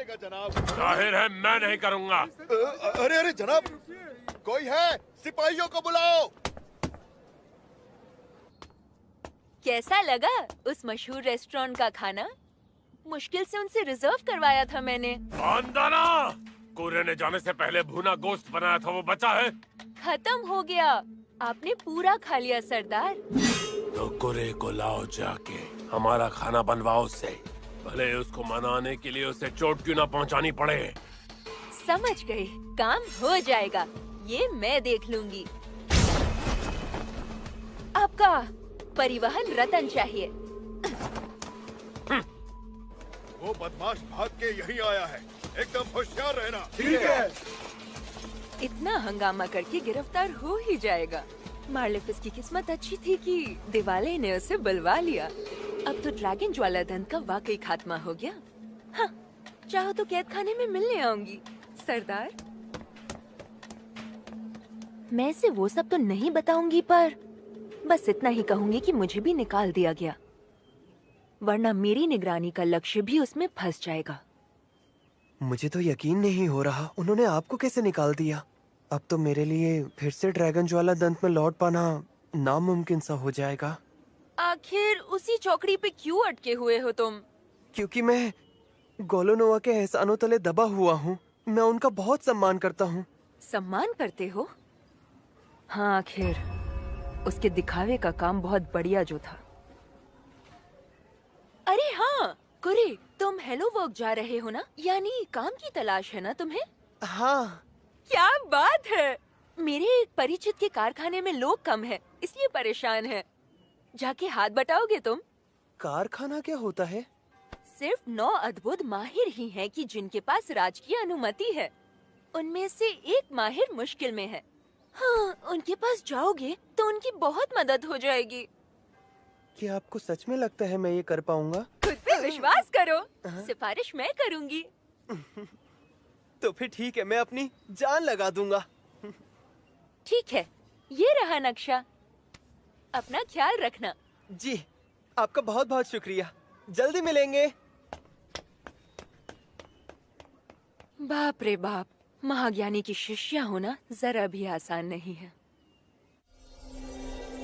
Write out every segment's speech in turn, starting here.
जाएगा जनाब। जाहिर है मैं नहीं करूंगा। अरे अरे जनाब, कोई है? सिपाहियों को बुलाओ। कैसा लगा उस मशहूर रेस्टोरेंट का खाना? मुश्किल से उनसे रिजर्व करवाया था मैंने। बांदाना! कुरे ने जाने से पहले भुना गोश्त बनाया था, वो बचा है? खत्म हो गया। आपने पूरा खा लिया सरदार। तो कुरे को लाओ जाके, हमारा खाना बनवाओ उससे। भले उसको मनाने के लिए उसे चोट क्यों ना पहुंचानी पड़े। समझ गई, काम हो जाएगा। ये मैं देख लूंगी। आपका परिवहन रतन चाहिए। वो बदमाश भाग के यहीं आया है, एकदम होशियार रहना। ठीक है। इतना हंगामा करके गिरफ्तार हो ही जाएगा। मार्लिफिस की किस्मत अच्छी थी कि दिवाले ने उसे बुलवा लिया। अब तो ड्रैगन ज्वालाधन का वाकई खात्मा हो गया। हाँ, चाहो तो कैद खाने में मिलने आऊंगी सरदार। मैं इसे वो सब तो नहीं बताऊंगी, पर बस इतना ही कहूंगी कि मुझे भी निकाल दिया गया, वरना मेरी निगरानी का लक्ष्य भी उसमें फंस जाएगा। मुझे तो यकीन नहीं हो रहा, उन्होंने आपको कैसे निकाल दिया? अब तो मेरे लिए फिर से ड्रैगन ज्वाला दंत में लौट पाना नामुमकिन सा हो जाएगा। आखिर उसी चौकड़ी पे क्यों अटके हुए हो तुम? क्योंकि मैं गोलोनोवा के एहसानों तले दबा हुआ हूँ। मैं उनका बहुत सम्मान करता हूँ। सम्मान करते हो? हाँ, आखिर उसके दिखावे का काम बहुत बढ़िया जो था। अरे हाँ कुरे, तुम हेलो वर्क जा रहे हो ना? यानी काम की तलाश है ना तुम्हें? हाँ। क्या बात है। मेरे एक परिचित के कारखाने में लोग कम हैं, इसलिए परेशान है। जाके हाथ बटाओगे तुम? कारखाना क्या होता है? सिर्फ 9 अद्भुत माहिर ही हैं कि जिनके पास राजकीय अनुमति है। उनमें से एक माहिर मुश्किल में है। हाँ, उनके पास जाओगे तो उनकी बहुत मदद हो जाएगी। क्या आपको सच में लगता है मैं ये कर पाऊंगा? खुद पे विश्वास करो, सिफारिश मैं करूंगी। तो फिर ठीक है, मैं अपनी जान लगा दूंगा। ठीक है, ये रहा नक्शा। अपना ख्याल रखना। जी, आपका बहुत बहुत शुक्रिया। जल्दी मिलेंगे। बाप रे बाप, महाज्ञानी की शिष्या होना जरा भी आसान नहीं है।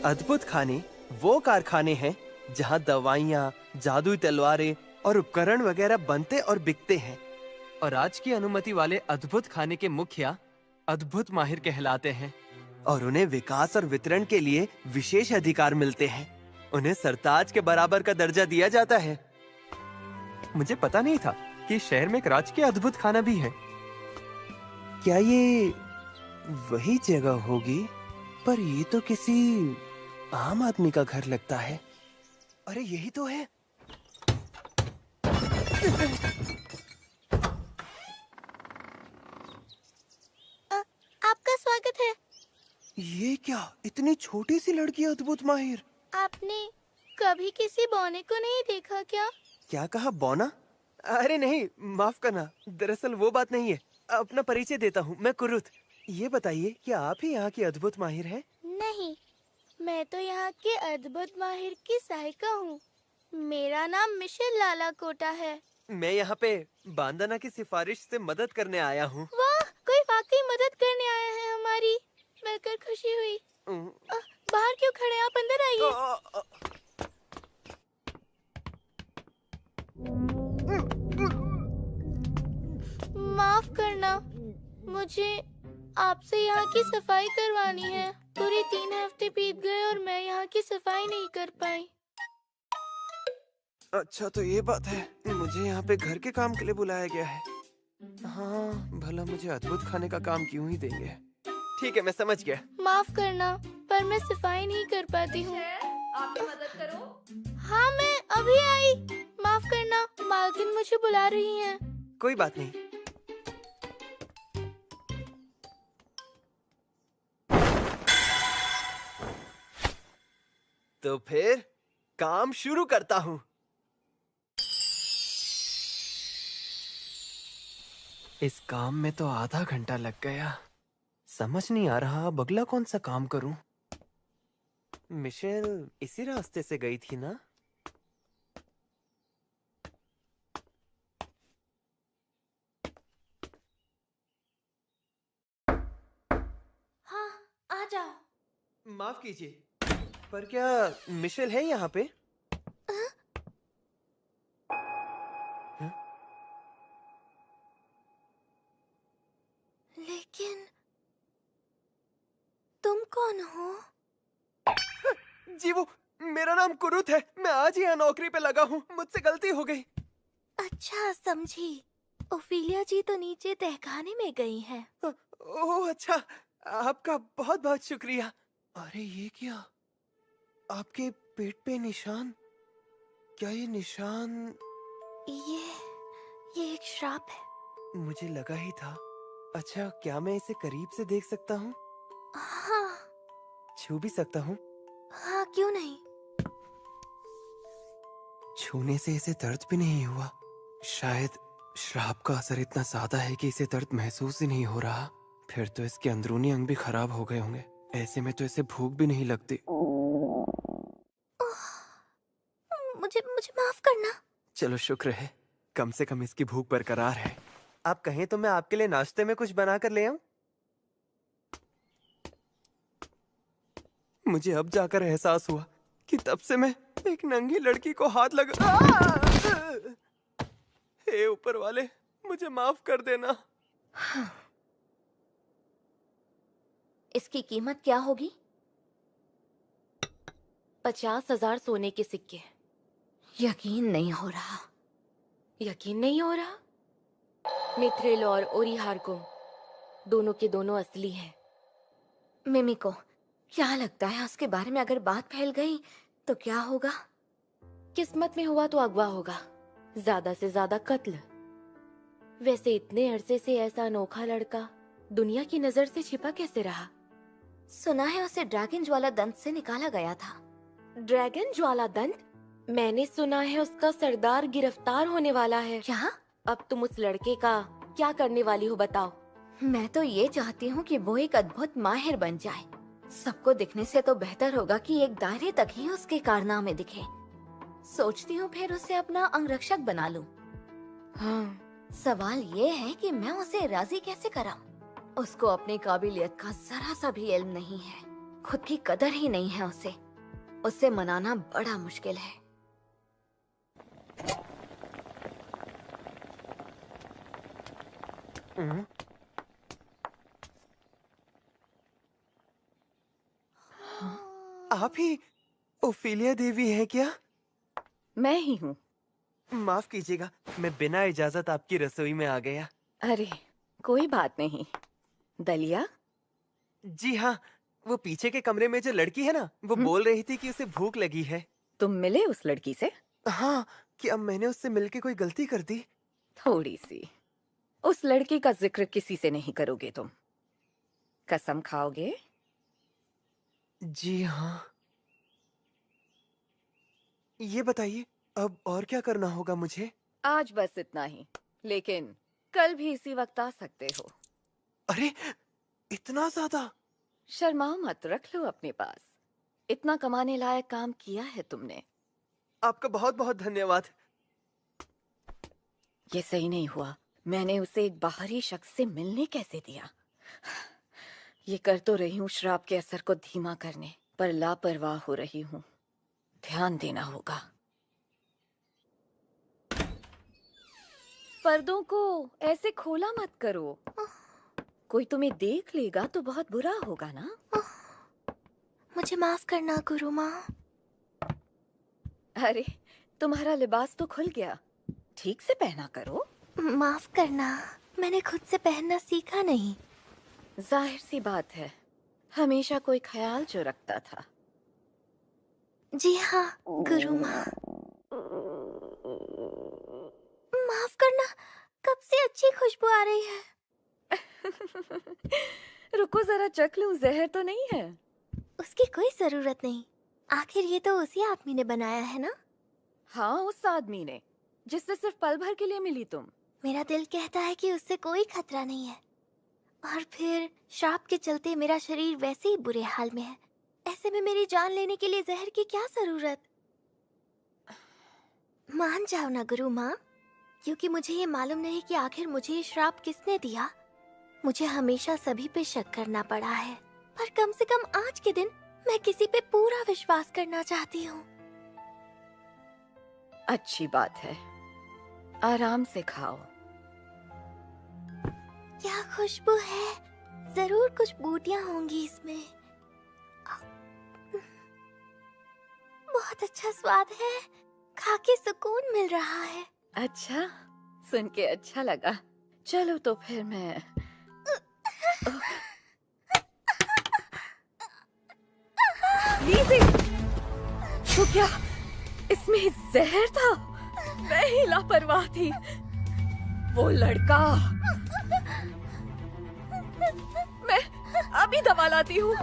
अद्भुत खाने वो कारखाने हैं जहां दवाइयाँ, जादुई तलवारें और उपकरण वगैरह बनते और बिकते हैं। और आज की अनुमति वाले अद्भुत खाने के मुखिया अद्भुत माहिर कहलाते हैं और उन्हें विकास और वितरण के लिए विशेष अधिकार मिलते हैं। उन्हें सरताज के बराबर का दर्जा दिया जाता है। मुझे पता नहीं था कि शहर में एक राजकीय अद्भुत खाना भी है। क्या ये वही जगह होगी? पर ये तो किसी आम आदमी का घर लगता है। अरे यही तो है। आपका स्वागत है। ये क्या, इतनी छोटी सी लड़की अद्भुत माहिर? आपने कभी किसी बौने को नहीं देखा क्या? क्या कहा, बौना? अरे नहीं, माफ करना, दरअसल वो बात नहीं है। अपना परिचय देता हूँ, मैं कुरुत। ये बताइए, क्या आप ही यहाँ की अद्भुत माहिर हैं? नहीं, मैं तो यहाँ के अद्भुत माहिर की सहायिका हूँ। मेरा नाम मिशेल लाला कोटा है। मैं यहाँ पे बांदना की सिफारिश से मदद करने आया हूँ। वाह, कोई वाकई मदद करने आया है हमारी। मिलकर खुशी हुई। बाहर क्यों खड़े, आप अंदर आइए। माफ करना, मुझे आपसे यहाँ की सफाई करवानी है। पूरे 3 हफ्ते बीत गए और मैं यहाँ की सफाई नहीं कर पाई। अच्छा तो ये बात है, मुझे यहाँ पे घर के काम के लिए बुलाया गया है। हाँ, भला मुझे अद्भुत खाने का काम क्यों ही देंगे। ठीक है, मैं समझ गया। माफ करना, पर मैं सफाई नहीं कर पाती हूँ। आपकी मदद करो। हाँ, मैं अभी आई। माफ करना, मालकिन मुझे बुला रही हैं। कोई बात नहीं। तो फिर काम शुरू करता हूँ। इस काम में तो आधा घंटा लग गया। समझ नहीं आ रहा अब अगला कौन सा काम करूं। मिशेल इसी रास्ते से गई थी ना? माफ कीजिए, पर क्या मिशेल है यहाँ पे? लेकिन तुम कौन हो? जी वो, मेरा नाम कुरुत है। मैं आज ही यहाँ नौकरी पे लगा हूँ। मुझसे गलती हो गई। अच्छा, समझी। ओफिलिया जी तो नीचे तहखाने में गई हैं। ओह अच्छा, आपका बहुत बहुत शुक्रिया। अरे ये क्या, आपके पेट पे निशान? क्या ये निशान? ये एक श्राप है। मुझे लगा ही था। अच्छा, क्या मैं इसे करीब से देख सकता हूँ? हाँ छू भी सकता हूँ? हाँ, क्यों नहीं। छूने से इसे दर्द भी नहीं हुआ। शायद श्राप का असर इतना ज्यादा है कि इसे दर्द महसूस ही नहीं हो रहा। फिर तो इसके अंदरूनी अंग भी खराब हो गए होंगे। ऐसे में तो इसे भूख भी नहीं लगती। मुझे मुझे माफ करना। चलो शुक्र है, कम से कम इसकी भूख बरकरार है। आप कहें तो मैं आपके लिए नाश्ते में कुछ बना कर ले आऊं? मुझे अब जाकर एहसास हुआ कि तब से मैं एक नंगी लड़की को हाथ लगा। हे ऊपर वाले, मुझे माफ कर देना। इसकी कीमत क्या होगी? 50,000 सोने के सिक्के। यकीन नहीं हो रहा। यकीन नहीं हो रहा। मिथ्रिल और ओरिहारकुम दोनों के दोनों असली हैं। मिमिको, क्या लगता है उसके बारे में अगर बात फैल गई तो क्या होगा? किस्मत में हुआ तो अगवा होगा, ज्यादा से ज्यादा कत्ल। वैसे इतने अरसे से ऐसा अनोखा लड़का दुनिया की नजर से छिपा कैसे रहा? सुना है उसे ड्रैगन ज्वाला दंत से निकाला गया था। ड्रैगन ज्वाला दंत? मैंने सुना है उसका सरदार गिरफ्तार होने वाला है। क्या? अब तुम उस लड़के का क्या करने वाली हो बताओ? मैं तो ये चाहती हूँ कि वो एक अद्भुत माहिर बन जाए। सबको दिखने से तो बेहतर होगा कि एक दायरे तक ही उसके कारनामे दिखे। सोचती हूँ फिर उसे अपना अंगरक्षक बना लूं। हाँ, सवाल ये है कि मैं उसे राजी कैसे कराऊं? उसको अपनी काबिलियत का जरा सा भी इल्म नहीं है। खुद की कदर ही नहीं है उसे। उसे मनाना बड़ा मुश्किल है। आप ही ओफिलिया देवी हैं क्या? मैं ही हूँ। माफ कीजिएगा, मैं बिना इजाजत आपकी रसोई में आ गया। अरे कोई बात नहीं। दलिया? जी हाँ, वो पीछे के कमरे में जो लड़की है ना, वो बोल रही थी कि उसे भूख लगी है। तुम मिले उस लड़की से? हाँ, कि अब मैंने उससे मिलके कोई गलती कर दी? थोड़ी सी। उस लड़की का जिक्र किसी से नहीं करोगे तुम? कसम खाओगे? जी हाँ। ये बताइए, अब और क्या करना होगा मुझे? आज बस इतना ही, लेकिन कल भी इसी वक्त आ सकते हो। अरे इतना ज्यादा? शर्माओ मत, रख लो अपने पास। इतना कमाने लायक काम किया है तुमने। आपका बहुत बहुत धन्यवाद। ये सही नहीं हुआ। मैंने उसे एक बाहरी शख्स से मिलने कैसे दिया? ये कर तो रही हूँ श्राप के असर को धीमा करने, पर लापरवाह हो रही हूँ। ध्यान देना होगा। पर्दों को ऐसे खोला मत करो। कोई तुम्हें देख लेगा तो बहुत बुरा होगा ना। मुझे माफ करना गुरु माँ। अरे तुम्हारा लिबास तो खुल गया, ठीक से पहना करो। माफ करना, मैंने खुद से पहनना सीखा नहीं। जाहिर सी बात है, हमेशा कोई ख्याल जो रखता था। जी हाँ गुरु माँ। माफ करना, कब से अच्छी खुशबू आ रही है। रुको जरा चख लूं, जहर तो नहीं है? उसकी कोई जरूरत नहीं। आखिर ये तो उसी आदमी ने बनाया है ना। हाँ, उस आदमी ने जिससे सिर्फ पल भर के लिए मिली तुम। मेरा दिल कहता है कि उससे कोई खतरा नहीं है, और फिर श्राप के चलते मेरा शरीर वैसे ही बुरे हाल में है। ऐसे में मेरी जान लेने के लिए जहर की क्या जरूरत। मान जाओ ना गुरु माँ, क्योंकि मुझे ये मालूम नहीं कि आखिर मुझे ये श्राप किसने दिया। मुझे हमेशा सभी पे शक करना पड़ा है, पर कम से कम आज के दिन मैं किसी पे पूरा विश्वास करना चाहती हूँ। अच्छी बात है, आराम से खाओ। क्या खुशबू है, जरूर कुछ बूटियां होंगी इसमें। बहुत अच्छा स्वाद है, खा के सुकून मिल रहा है। अच्छा, सुन के अच्छा लगा। चलो तो फिर मैं लीज़ी, तो क्या इसमें जहर था? मैं ही लापरवाह थी। वो लड़का, मैं अभी दवा लाती हूँ।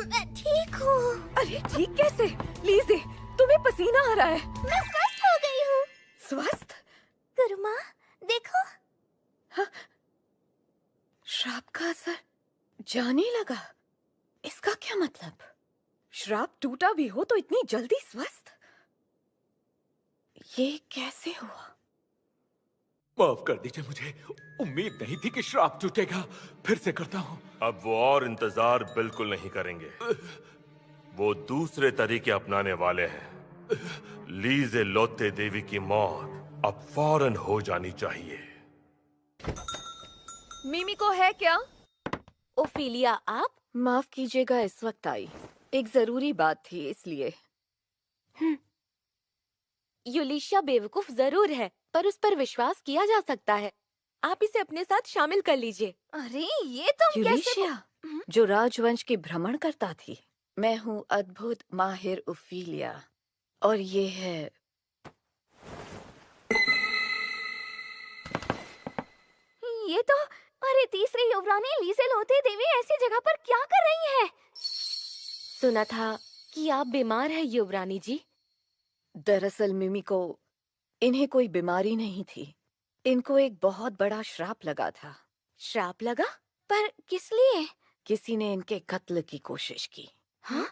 मैं ठीक हूँ। अरे ठीक कैसे? लीज़ी, तुम्हें पसीना आ रहा है। मैं स्वस्थ हो गई हूँ। स्वस्थ? गुरुमा, देखो। हाँ? श्राप का असर जाने लगा। इसका क्या मतलब? श्राप टूटा भी हो तो इतनी जल्दी स्वस्थ? ये कैसे हुआ? माफ कर दीजिए, मुझे उम्मीद नहीं थी कि श्राप टूटेगा। फिर से करता हूँ। अब वो और इंतजार बिल्कुल नहीं करेंगे। वो दूसरे तरीके अपनाने वाले हैं। लीज़े लोते देवी की मौत अब फौरन हो जानी चाहिए। मिमी को है क्या? ओफिलिया, आप? माफ कीजिएगा, इस वक्त आई। एक जरूरी बात थी इसलिए। यूलिशिया बेवकूफ जरूर है, पर उस पर विश्वास किया जा सकता है। आप इसे अपने साथ शामिल कर लीजिए। अरे ये तुम कैसे? यूलिशिया, जो राजवंश की भ्रमण करता थी। मैं हूँ अद्भुत माहिर ओफिलिया, और ये है ये तो, अरे तीसरी युवरानी लीज़े लोते देवी ऐसी जगह पर क्या कर रही है? सुना था कि आप बीमार हैं युवरानी जी। दरअसल मिमी को, इन्हें कोई बीमारी नहीं थी। इनको एक बहुत बड़ा श्राप लगा था। श्राप लगा? पर किस लिए? किसी ने इनके कत्ल की कोशिश की। हाँ?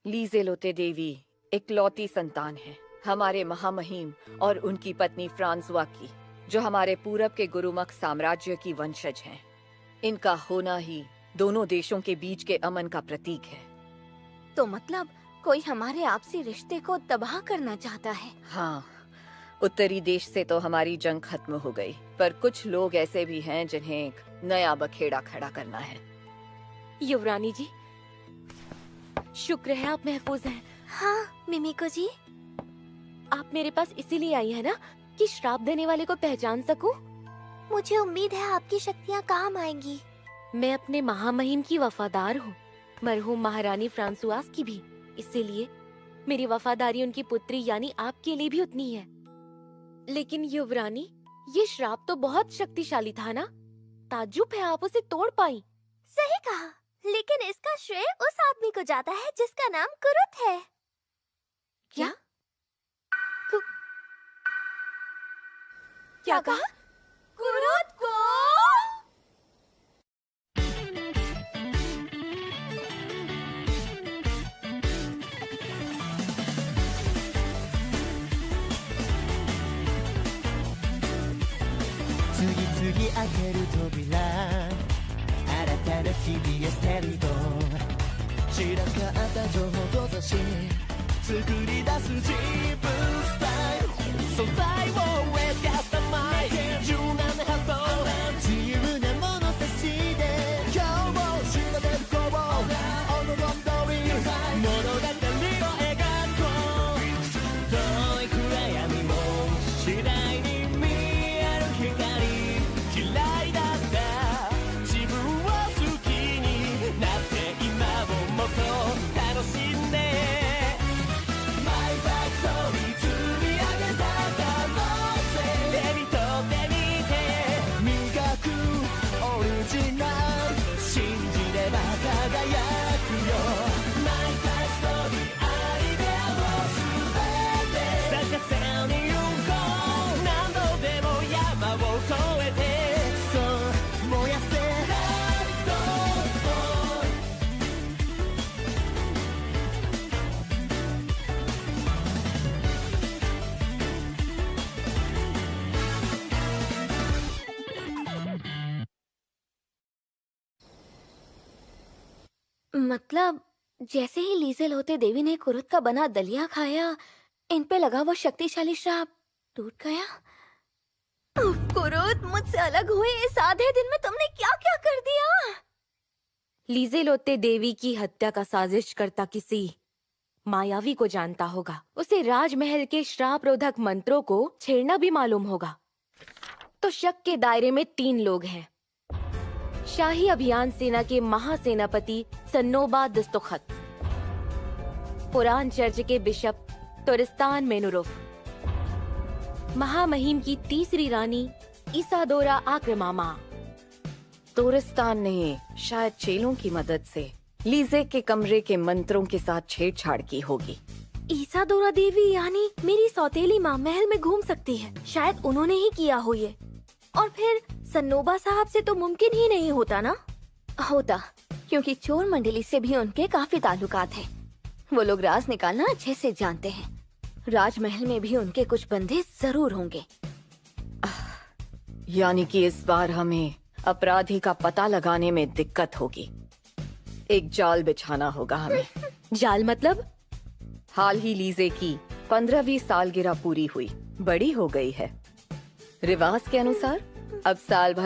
लीज़े लोते देवी इकलौती संतान है हमारे महामहिम और उनकी पत्नी फ्रांसवा की, जो हमारे पूरब के गुरुमुख साम्राज्य की वंशज हैं। इनका होना ही दोनों देशों के बीच के अमन का प्रतीक है। तो मतलब कोई हमारे आपसी रिश्ते को तबाह करना चाहता है? हाँ, उत्तरी देश से तो हमारी जंग खत्म हो गई, पर कुछ लोग ऐसे भी हैं जिन्हें एक नया बखेड़ा खड़ा करना है। युवरानी जी, शुक्र है आप महफूज हैं। हाँ मिमिको जी। आप मेरे पास इसीलिए आई है ना, कि श्राप देने वाले को पहचान सकूं? मुझे उम्मीद है आपकी शक्तियाँ काम आएंगी। मैं अपने महामहिम की वफादार हूँ, मरहूम महारानी फ्रांसुआस की भी। इसीलिए मेरी वफादारी उनकी पुत्री यानी आपके लिए भी उतनी है। लेकिन युवरानी, ये श्राप तो बहुत शक्तिशाली था ना? ताज्जुब है आप उसे तोड़ पाई। सही कहा, लेकिन इसका श्रेय उस आदमी को जाता है जिसका नाम कुरुत है। क्या? क्या कहा? कुरुत को?開ける扉、新たな日々へステリド、散らかった情報雑誌、作り出す自分スタイル、素材を植え付けたマイ柔軟な発想、自由な物差しで今日も調べるこう、おのどん通り物語を描こう、遠い暗闇も次第に見える光、嫌いだった自分を好きになって今をもっと楽しんでマイバックストーリー積み上げた मतलब जैसे ही लीजेल होते देवी ने कुरुत का बना दलिया खाया, इन पे लगा वो शक्तिशाली श्राप टूट गया। उफ, कुरुत, मुझसे अलग हुए इस आधे दिन में तुमने क्या क्या कर दिया? लीजेलोते देवी की हत्या का साजिश करता किसी मायावी को जानता होगा। उसे राजमहल के श्राप रोधक मंत्रों को छेड़ना भी मालूम होगा। तो शक के दायरे में 3 लोग हैं। शाही अभियान सेना के महासेनापति सन्नोबा दस्तोखत, पुरान चर्च के बिशप तुरिस्तान मेनुरुफ, महामहिम की तीसरी रानी इसादोरा आक्रमामा। तुरिस्तान ने शायद चेलों की मदद से लीजे के कमरे के मंत्रों के साथ छेड़छाड़ की होगी। ईसादोरा देवी यानी मेरी सौतेली माँ महल में घूम सकती है। शायद उन्होंने ही किया हो ये। और फिर सन्नोबा साहब से तो मुमकिन ही नहीं होता ना? होता, क्योंकि चोर मंडली से भी उनके काफी ताल्लुकात हैं। वो लोग राज निकालना अच्छे से जानते हैं। राजमहल में भी उनके कुछ बंदे जरूर होंगे। यानी कि इस बार हमें अपराधी का पता लगाने में दिक्कत होगी। एक जाल बिछाना होगा हमें। जाल मतलब? हाल ही लीजे की 15वीं सालगिरह पूरी हुई, बड़ी हो गई है। रिवाज के अनुसार अब साल भर